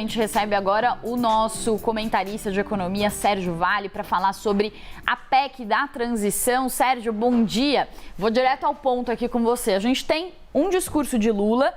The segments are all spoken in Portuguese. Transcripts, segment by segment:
A gente recebe agora o nosso comentarista de economia, Sérgio Vale, para falar sobre a PEC da transição. Sérgio, bom dia. Vou direto ao ponto aqui com você. A gente tem um discurso de Lula,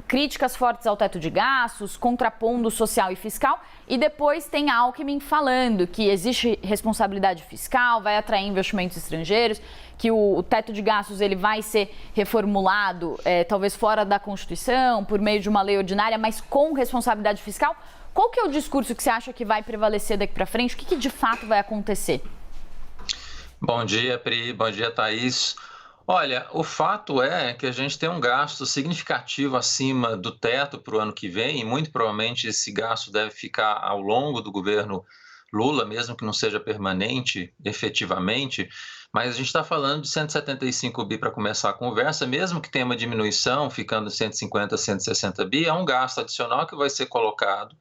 críticas fortes ao teto de gastos, contrapondo social e fiscal, e depois tem Alckmin falando que existe responsabilidade fiscal, vai atrair investimentos estrangeiros, que o teto de gastos ele vai ser reformulado, talvez fora da Constituição, por meio de uma lei ordinária, mas com responsabilidade fiscal. Qual que é o discurso que você acha que vai prevalecer daqui para frente? O que de fato vai acontecer? Bom dia, Pri. Bom dia, Thaís. Olha, o fato é que a gente tem um gasto significativo acima do teto para o ano que vem, e muito provavelmente esse gasto deve ficar ao longo do governo Lula, mesmo que não seja permanente, efetivamente, mas a gente está falando de 175 bi para começar a conversa, mesmo que tenha uma diminuição, ficando 150, 160 bi, é um gasto adicional que vai ser colocado.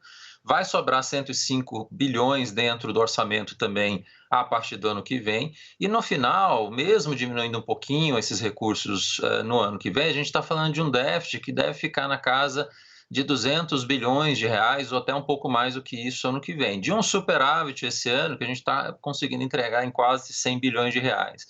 Vai sobrar 105 bilhões dentro do orçamento também a partir do ano que vem. E no final, mesmo diminuindo um pouquinho esses recursos no ano que vem, a gente está falando de um déficit que deve ficar na casa de 200 bilhões de reais ou até um pouco mais do que isso ano que vem. De um superávit esse ano que a gente está conseguindo entregar em quase 100 bilhões de reais.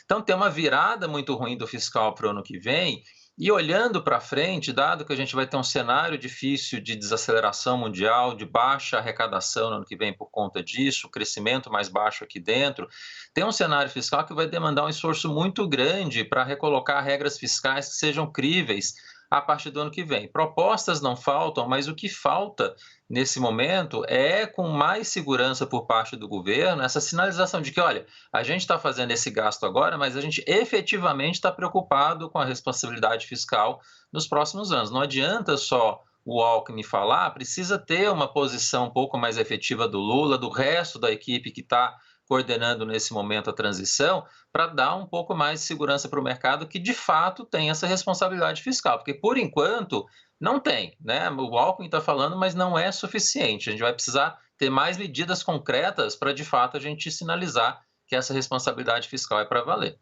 Então tem uma virada muito ruim do fiscal para o ano que vem. E olhando para frente, dado que a gente vai ter um cenário difícil de desaceleração mundial, de baixa arrecadação no ano que vem por conta disso, crescimento mais baixo aqui dentro, tem um cenário fiscal que vai demandar um esforço muito grande para recolocar regras fiscais que sejam críveis a partir do ano que vem. Propostas não faltam, mas o que falta nesse momento é, com mais segurança por parte do governo, essa sinalização de que, olha, a gente está fazendo esse gasto agora, mas a gente efetivamente está preocupado com a responsabilidade fiscal nos próximos anos. Não adianta só o Alckmin falar, precisa ter uma posição um pouco mais efetiva do Lula, do resto da equipe que está coordenando nesse momento a transição, para dar um pouco mais de segurança para o mercado que de fato tem essa responsabilidade fiscal, porque por enquanto não tem, né? O Alckmin está falando, mas não é suficiente. A gente vai precisar ter mais medidas concretas para de fato a gente sinalizar que essa responsabilidade fiscal é para valer.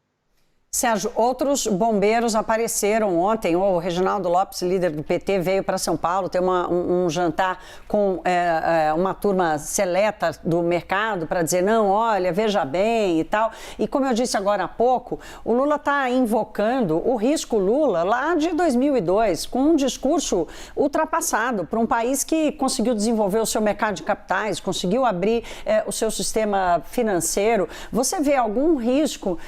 Sérgio, outros bombeiros apareceram ontem. O Reginaldo Lopes, líder do PT, veio para São Paulo ter um jantar com uma turma seleta do mercado para dizer, não, olha, veja bem e tal. E como eu disse agora há pouco, o Lula está invocando o risco Lula lá de 2002, com um discurso ultrapassado para um país que conseguiu desenvolver o seu mercado de capitais, conseguiu abrir o seu sistema financeiro. Você vê algum risco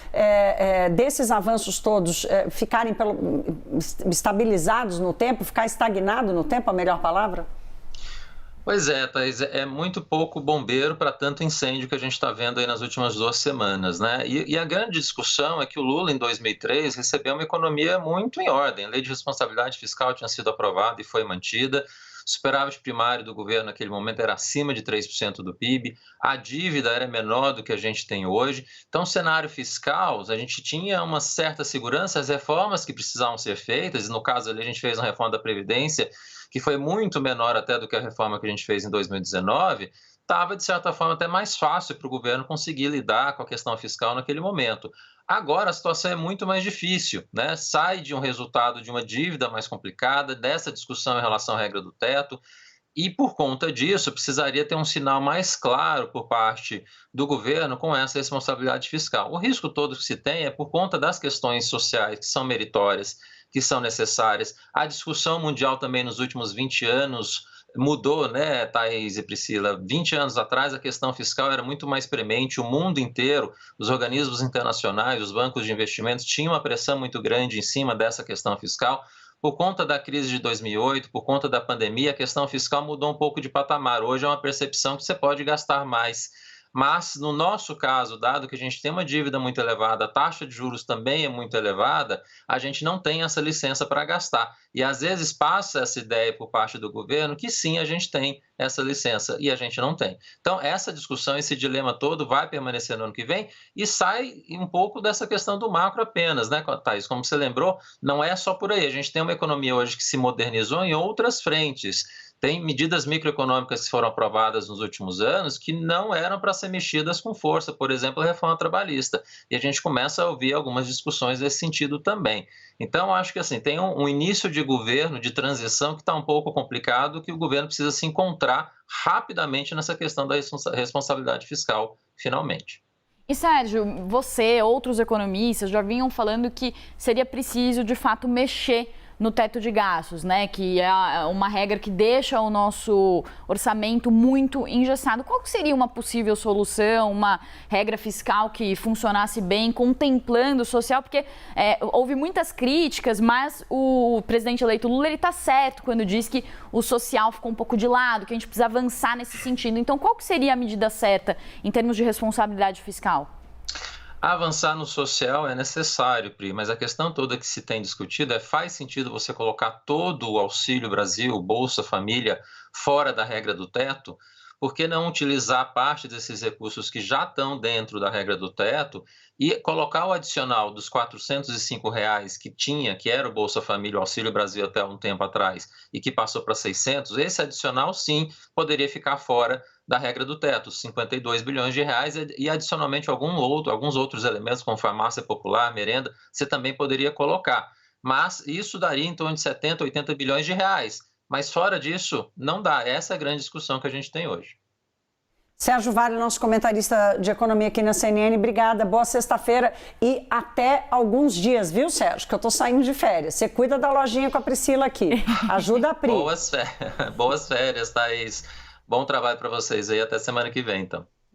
desses avanços todos ficarem estabilizados no tempo, ficar estagnado no tempo, a melhor palavra? Pois é, Thaís, é muito pouco bombeiro para tanto incêndio que a gente está vendo aí nas últimas 2 semanas, né? E a grande discussão é que o Lula, em 2003, recebeu uma economia muito em ordem. A lei de responsabilidade fiscal tinha sido aprovada e foi mantida. O superávit primário do governo naquele momento era acima de 3% do PIB, a dívida era menor do que a gente tem hoje. Então, o cenário fiscal, a gente tinha uma certa segurança, as reformas que precisavam ser feitas, e no caso ali a gente fez uma reforma da Previdência, que foi muito menor até do que a reforma que a gente fez em 2019, estava, de certa forma, até mais fácil para o governo conseguir lidar com a questão fiscal naquele momento. Agora a situação é muito mais difícil, né? Sai de um resultado de uma dívida mais complicada, dessa discussão em relação à regra do teto, e por conta disso precisaria ter um sinal mais claro por parte do governo com essa responsabilidade fiscal. O risco todo que se tem é por conta das questões sociais que são meritórias, que são necessárias. A discussão mundial também nos últimos 20 anos mudou, né, Thaís e Priscila? 20 anos atrás a questão fiscal era muito mais premente, o mundo inteiro, os organismos internacionais, os bancos de investimentos tinham uma pressão muito grande em cima dessa questão fiscal. Por conta da crise de 2008, por conta da pandemia, a questão fiscal mudou um pouco de patamar. Hoje é uma percepção que você pode gastar mais. Mas, no nosso caso, dado que a gente tem uma dívida muito elevada, a taxa de juros também é muito elevada, a gente não tem essa licença para gastar. E, às vezes, passa essa ideia por parte do governo que, sim, a gente tem essa licença e a gente não tem. Então, essa discussão, esse dilema todo vai permanecer no ano que vem e sai um pouco dessa questão do macro apenas, né, Thaís? Como você lembrou, não é só por aí. A gente tem uma economia hoje que se modernizou em outras frentes. Tem medidas microeconômicas que foram aprovadas nos últimos anos que não eram para ser mexidas com força, por exemplo, a reforma trabalhista. E a gente começa a ouvir algumas discussões nesse sentido também. Então, acho que assim, tem um início de governo, de transição, que está um pouco complicado, que o governo precisa se encontrar rapidamente nessa questão da responsabilidade fiscal, finalmente. E Sérgio, você, outros economistas já vinham falando que seria preciso, de fato, mexer no teto de gastos, né? Que é uma regra que deixa o nosso orçamento muito engessado. Qual seria uma possível solução, uma regra fiscal que funcionasse bem, contemplando o social? Porque houve muitas críticas, mas o presidente eleito Lula está certo quando diz que o social ficou um pouco de lado, que a gente precisa avançar nesse sentido. Então, qual que seria a medida certa em termos de responsabilidade fiscal? Avançar no social é necessário, Pri, mas a questão toda que se tem discutido faz sentido você colocar todo o Auxílio Brasil, Bolsa Família, fora da regra do teto? Por que não utilizar parte desses recursos que já estão dentro da regra do teto e colocar o adicional dos R$ 405 que era o Bolsa Família, o Auxílio Brasil até um tempo atrás, e que passou para 600, esse adicional sim poderia ficar fora da regra do teto, 52 bilhões de reais, e adicionalmente alguns outros elementos, como farmácia popular, merenda, você também poderia colocar. Mas isso daria em torno de 70, 80 bilhões de reais. Mas fora disso, não dá. Essa é a grande discussão que a gente tem hoje. Sérgio Vale, nosso comentarista de economia aqui na CNN, obrigada, boa sexta-feira e até alguns dias, viu, Sérgio? Que eu tô saindo de férias. Você cuida da lojinha com a Priscila aqui. Ajuda a Pri. Boas férias, Thaís. Bom trabalho para vocês aí, até semana que vem, então.